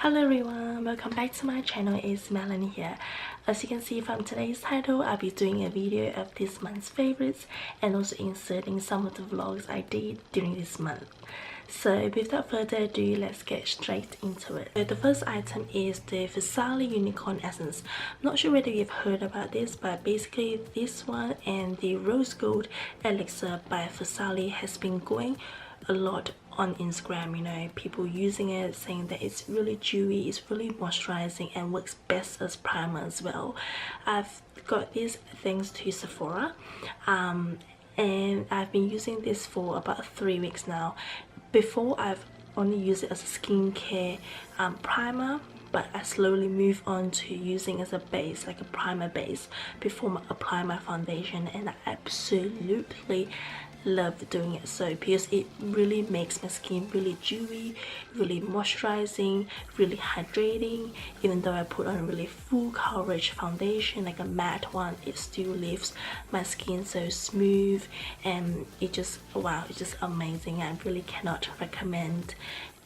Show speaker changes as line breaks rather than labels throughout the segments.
Hello everyone, welcome back to my channel. It's Melon here. As you can see from today's title, I'll be doing a video of this month's favorites and also inserting some of the vlogs I did during this month. So without further ado, let's get straight into it. So the first item is the Farsali Unicorn Essence. Not sure whether you've heard about this, but basically this one and the Rose Gold Elixir by Farsali has been going a lot on Instagram. You know, people using it, saying that it's really dewy, it's really moisturizing and works best as primer as well. I've got these thanks to Sephora, and I've been using this for about 3 weeks now. Before, I've only used it as a skincare primer, but I slowly move on to using as a base, like a primer base, before I apply my foundation, and I absolutely love doing it so because it really makes my skin really dewy, really moisturizing, really hydrating. Even though I put on a really full coverage foundation, like a matte one, it still leaves my skin so smooth, and it just, wow, it's just amazing. I really cannot recommend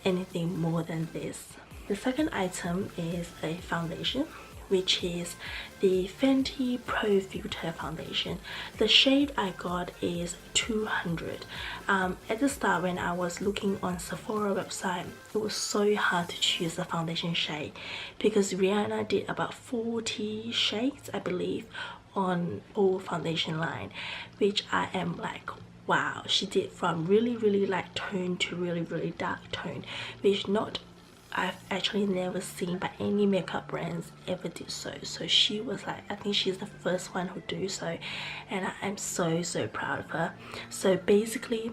anything more than this. The second item is a foundation, which is the Fenty Pro Filt'r foundation. The shade I got is 200. At the start, when I was looking on Sephora website, it was so hard to choose the foundation shade because Rihanna did about 40 shades, I believe, on whole foundation line, which I am like, wow. She did from really light tone to really dark tone, which I've actually never seen by any makeup brands ever did so. So she was like, I think she's the first one who do so, and I am so proud of her. So basically,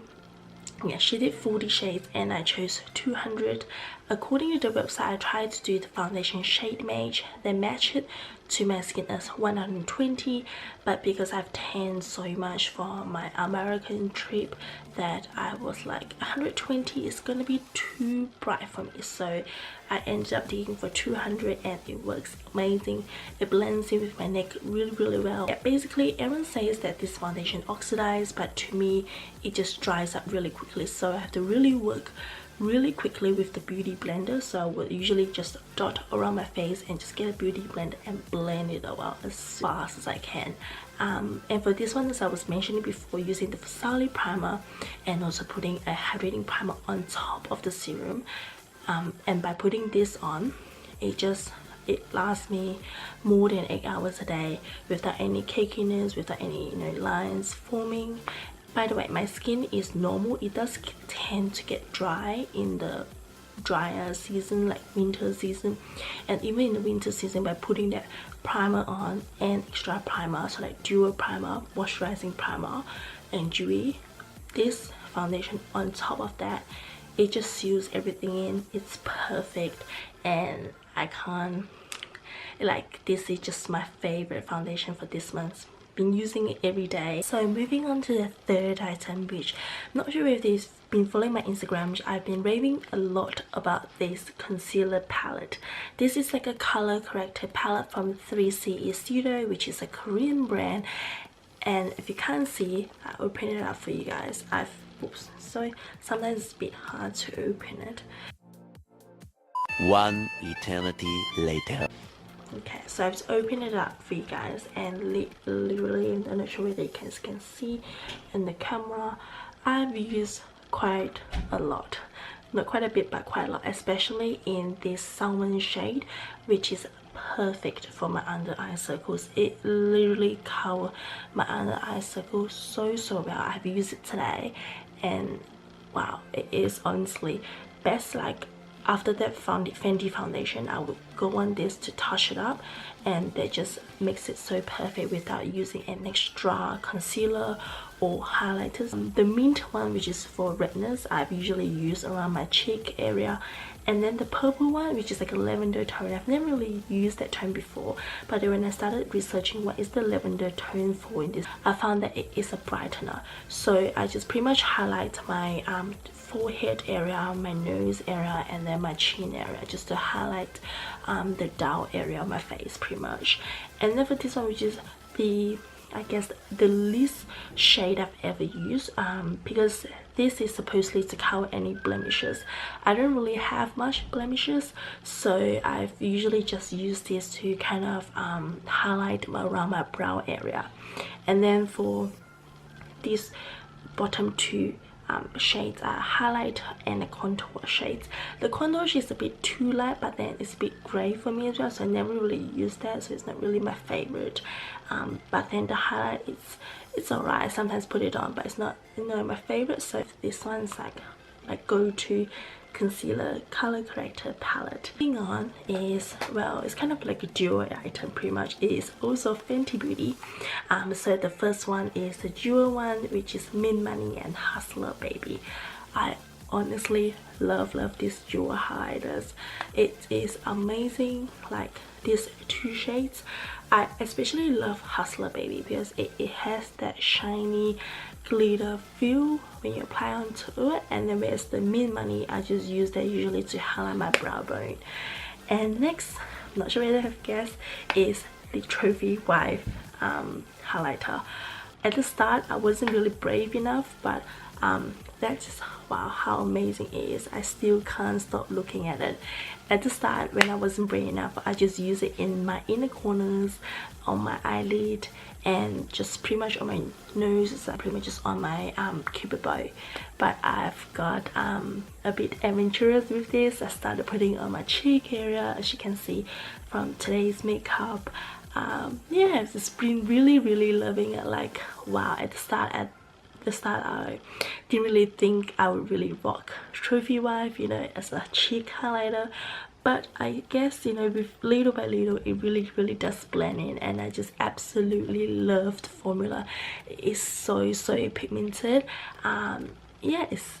yeah, she did 40 shades and I chose 200. According to the website, I tried to do the foundation shade match. They match it to my skin as 120, but because I've tanned so much for my American trip, that I was like 120 is gonna be too bright for me, so I ended up taking for 200, and it works amazing. It blends in with my neck really well. Yeah, basically everyone says that this foundation oxidizes, but to me it just dries up really quickly, so I have to really work really quickly with the beauty blender. So I would usually just dot around my face and just get a beauty blender and blend it out as fast as I can. And for this one, as I was mentioning before, using the Farsali primer and also putting a hydrating primer on top of the serum, and by putting this on, it lasts me more than 8 hours a day without any cakiness, without any, you know, lines forming. By the way, my skin is normal. It does tend to get dry in the drier season, like winter season, and even in the winter season, by putting that primer on and extra primer, so like dual primer, moisturizing primer, and dewy, this foundation on top of that, it just seals everything in. It's perfect, and I can't, like, this is just my favorite foundation for this month. Been using it every day. So moving on to the third item, which I'm not sure if they've been following my Instagram, which I've been raving a lot about, this concealer palette. This is like a color corrector palette from 3CE Studio, which is a Korean brand, and if you can't see, I open it up for you guys. Oops, so sometimes it's a bit hard to open it.
One eternity later.
Okay, so I've just opened it up for you guys, and literally, I'm not sure whether you can see in the camera, I've used quite a lot, not quite a bit but quite a lot, especially in this salmon shade, which is perfect for my under eye circles. It literally covers my under eye circles so well. I've used it today, and wow, it is honestly best. Like, after that Fenty foundation, I would go on this to touch it up, and that just makes it so perfect without using an extra concealer or highlighters. The mint one, which is for redness, I've usually used around my cheek area, and then the purple one, which is like a lavender tone. I've never really used that tone before, but then when I started researching what is the lavender tone for in this, I found that it is a brightener. So I just pretty much highlight my forehead area, my nose area, and then my chin area, just to highlight the dull area of my face pretty much. And then for this one, which is the I guess the least shade I've ever used, because this is supposedly to cover any blemishes. I don't really have much blemishes, so I've usually just used this to kind of highlight around my brow area. And then for these bottom two shades are highlight and the contour shades. The contour is a bit too light, but then it's a bit gray for me as well, so I never really use that, so it's not really my favorite. But then the highlight, it's alright. I sometimes put it on, but it's not, you know, my favorite. So this one's like my go-to concealer color corrector palette. Moving on is, well, it's kind of like a duo item pretty much. It is also Fenty Beauty. So the first one is the duo one, which is Mint Money and Hustler Baby. I honestly love these duo highlighters. It is amazing. Like these two shades, I especially love Hustler Baby because it has that shiny glitter feel when you apply onto it. And then there's the Mint Money. I just use that usually to highlight my brow bone. And next, I'm not sure whether you have guessed, is the Tropyhy highlighter. At the start I wasn't really brave enough, but that's just, wow, how amazing it is. I still can't stop looking at it. At the start, when I wasn't brave enough, I just use it in my inner corners, on my eyelid, and just pretty much on my nose. It's pretty much just on my cupid bow. But I've got a bit adventurous with this. I started putting on my cheek area, as you can see from today's makeup. Yeah, I've just been really loving it. Like, wow, at the start I didn't really think I would really rock Tropyhy, you know, as a cheek highlighter, but I guess, you know, with little by little it really does blend in, and I just absolutely love the formula. It's so pigmented. Yeah, it's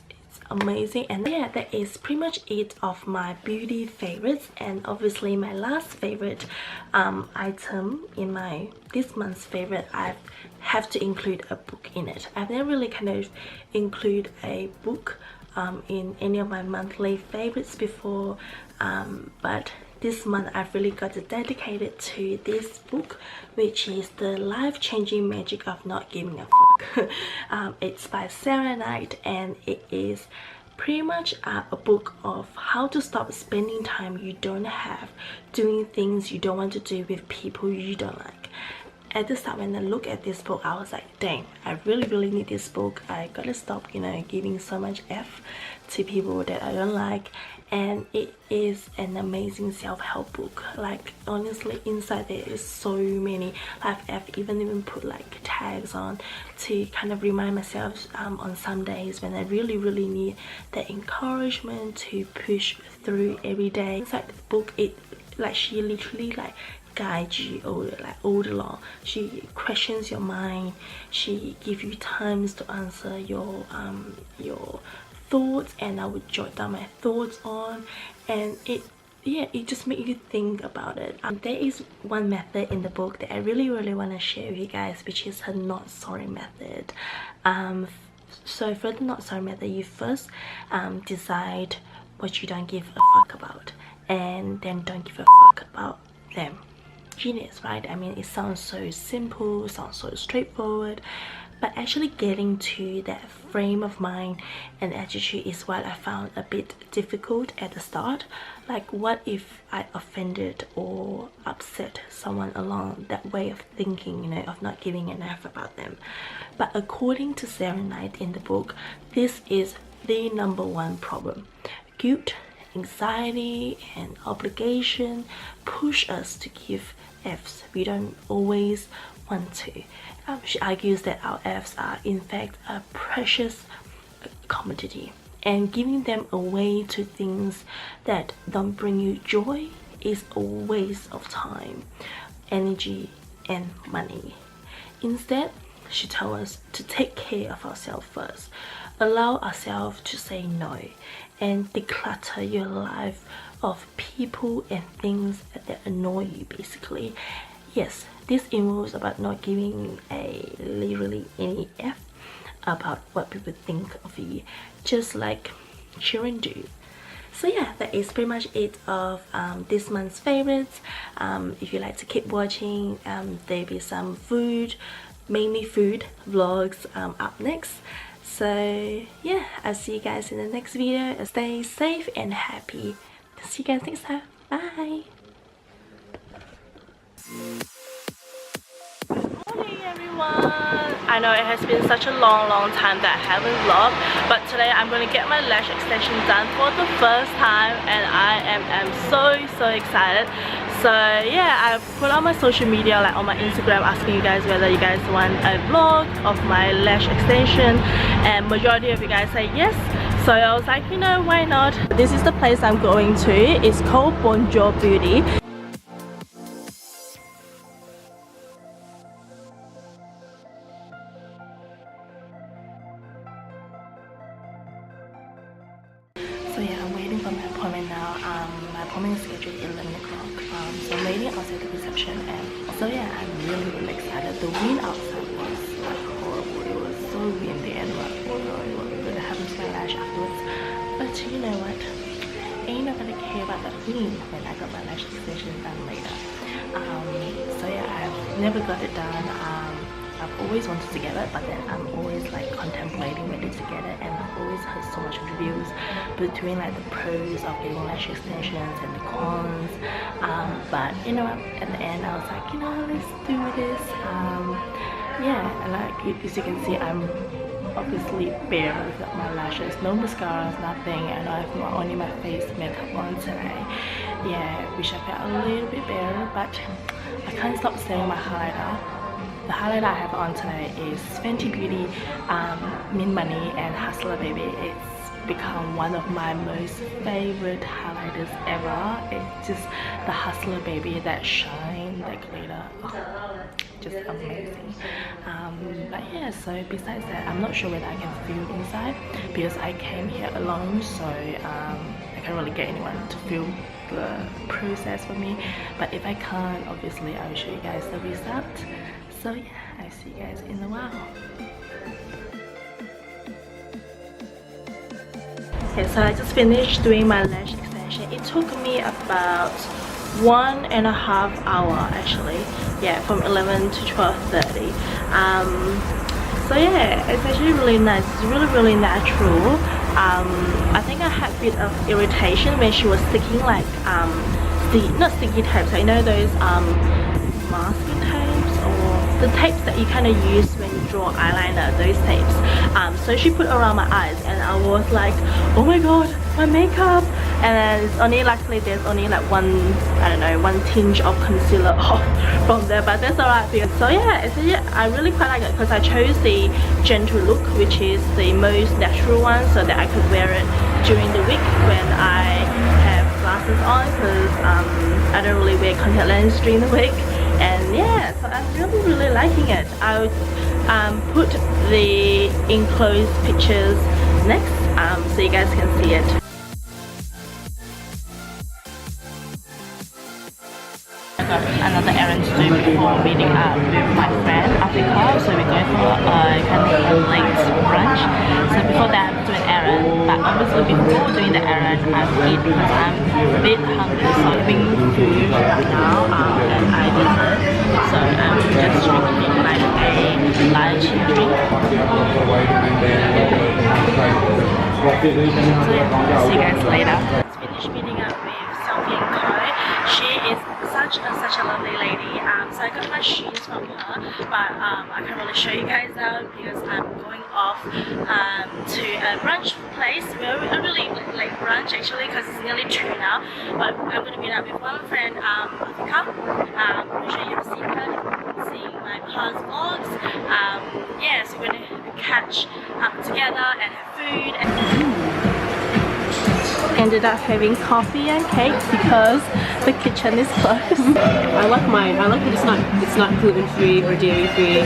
amazing. And yeah, that is pretty much it of my beauty favorites. And obviously my last favorite item in my this month's favorite, I have to include a book in it. I've never really kind of include a book in any of my monthly favorites before, but this month I've really got it dedicated to this book, which is The Life-Changing Magic of Not Giving a Fuck. It's by Sarah Knight, and it is pretty much a book of how to stop spending time you don't have doing things you don't want to do with people you don't like. At the start, when I look at this book, I was like, dang, I really need this book. I gotta stop, you know, giving so much F to people that I don't like. And it is an amazing self-help book. Like, honestly, inside there is so many, like, I've even put like tags on to kind of remind myself on some days when I really need that encouragement to push through every day. Inside the book, it like, she literally like guides you all along. She questions your mind. She gives you times to answer your thoughts, and I would jot down my thoughts on, and it just makes you think about it. There is one method in the book that I really want to share with you guys, which is her not sorry method. So for the not sorry method, you first decide what you don't give a fuck about, and then don't give a fuck about them. Genius, right? I mean, it sounds so simple, sounds so straightforward, but actually getting to that frame of mind and attitude is what I found a bit difficult at the start. Like, what if I offended or upset someone along that way of thinking, you know, of not giving an F about them? But according to Sarah Knight in the book, this is the #1 problem. Guilt, anxiety and obligation push us to give Fs we don't always want to. She argues that our Fs are in fact a precious commodity, and giving them away to things that don't bring you joy is a waste of time, energy and money. Instead, she tells us to take care of ourselves first, allow ourselves to say no, and declutter your life of people and things that annoy you, basically. Yes, this involves about not giving literally any F about what people think of you, just like children do. So yeah, that is pretty much it of this month's favorites. If you like to keep watching, there'll be some food mainly food vlogs up next. So yeah, I'll see you guys in the next video. Stay safe and happy. See you guys next time. Bye. Morning everyone. I know it has been such a long time that I haven't vlogged, but today I'm going to get my lash extension done for the first time, and I am so excited. So yeah, I put on my social media, like on my Instagram, asking you guys whether you guys want a vlog of my lash extension, and majority of you guys say yes. So I was like, you know, why not? This is the place I'm going to. It's called Bonjour Beauty. So yeah, I'm waiting for my appointment now. My appointment is scheduled at 11 o'clock. So I'm waiting outside the reception, and so yeah, I'm really excited. The wind outside was like horrible. It was so windy, and like, oh no, what was going to happen to my lash afterwards? But you know what? Ain't not gonna care about that wind when I got my lash extension done later. So yeah, I've never got it done. I've always wanted to get it, but then I'm always like contemplating whether to get it, and I've always heard so much reviews between like the pros of getting lash extensions and the cons. But you know what, at the end I was like, you know, let's do this. Yeah, and like as you can see, I'm obviously bare without my lashes, no mascaras, nothing, and I have only my face makeup on today. Yeah, wish I felt a little bit better, but I can't stop saying my highlighter. The highlighter I have on today is Fenty Beauty Mint Money and Hustler Baby. It's become one of my most favorite highlighters ever. It's just the Hustler Baby, that shine, that glitter, oh, just amazing. But yeah, so besides that, I'm not sure whether I can film inside because I came here alone, so I can't really get anyone to film the process for me. But if I can't, obviously I will show you guys the result. So yeah, I'll see you guys in a while. Okay, so I just finished doing my lash extension. It took me about 1.5 hours actually. Yeah, from 11 to 12:30. So yeah, it's actually really nice. It's really natural. I think I had a bit of irritation when she was sticking like not sticky tapes. I know those masking tapes, or the tapes that you kind of use when you draw eyeliner, those tapes. So she put around my eyes, and I was like, oh my god, my makeup. And then it's only, luckily there's only like one tinge of concealer off from there, but that's alright. So yeah, I really quite like it because I chose the gentle look, which is the most natural one, so that I could wear it during the week when I have glasses on, because I don't really wear contact lenses during the week. And yeah, so I'm really liking it. I would put the enclosed pictures next, so you guys can see it. I got another errand to do before meeting up with my friend Africa, so we're going for a kind of a late brunch. So before that I have to do an errand, but obviously before doing the errand I have to eat because I'm a bit hungry. So I'm having food right now, and I dessert. So I'm just drinking like a large drink. So yeah, see you guys later. Let's finish meeting up with Sophie and Co. She is such a lovely lady. So I got my shoes from her, but I can't really show you guys out because I'm going off to a brunch place. We're really late brunch actually because it's nearly 2 now. But I'm going to meet up with one friend, Africa. I'm going to show you seeing my past vlogs. Yeah, so we're going to catch up together and have food. Ended up having coffee and cake because the kitchen is closed.
I like that it's not gluten free or dairy free.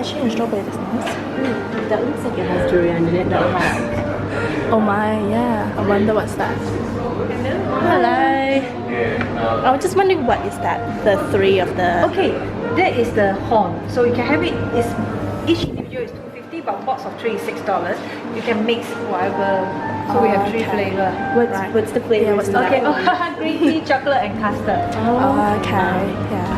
actually in strawberry is nice.
That looks like it has durian in it. That has.
Oh my, yeah. I wonder what's that. Hello. I was just wondering what is that? The three of the.
Okay, that is the horn. So you can have it. Each individual is $2.50, but box of 3 is $6. You can mix whatever. So we have 3 flavors.
What's the flavor?
Yeah, what's that?
Okay, green tea, chocolate, and custard.
Oh, okay. Yeah.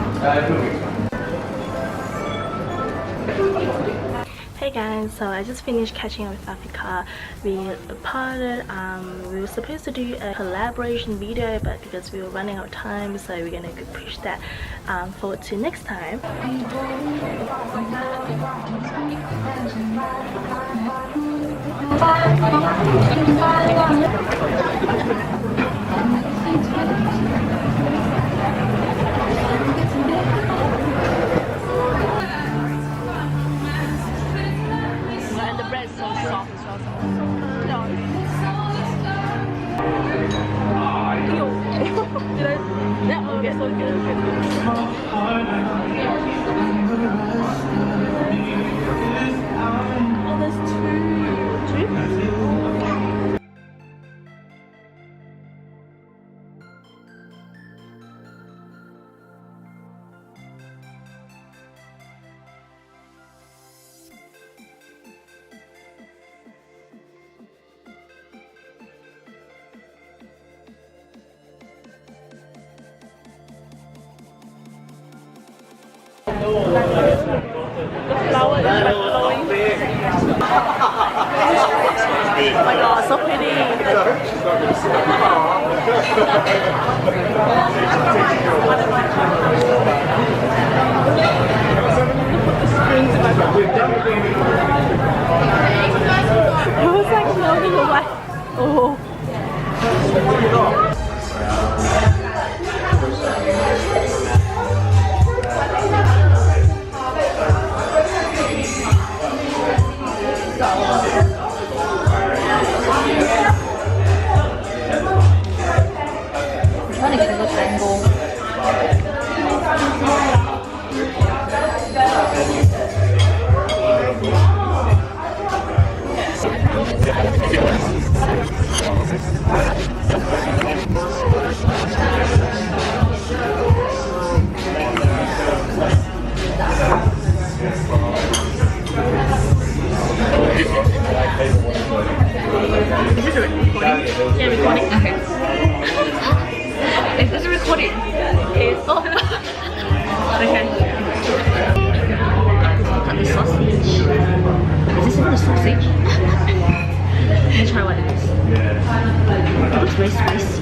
Hey guys, so I just finished catching up with Africa. We parted. We were supposed to do a collaboration video, but because we were running out of time, so we're gonna push that forward to next time. The flower is like glowing. Oh my god, so pretty. It was like floating away. Oh.
Is this recording? Yes. Oh. Okay. Look at the sausage. Is this even the sausage? Let me try what it is. It looks very spicy.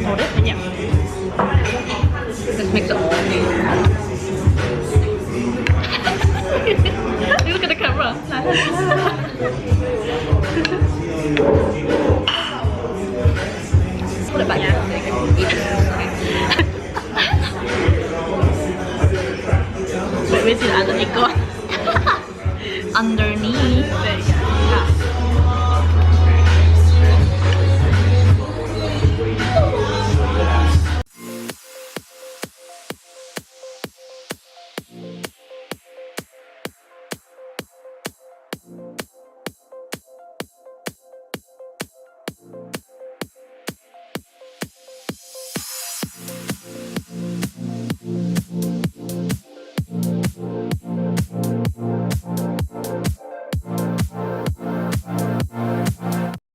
Hold it? Yeah.
Let's mix it all. Look at the camera. Put it back. Yeah. Eat it.
Wait, where's the other egg gone?
Underneath.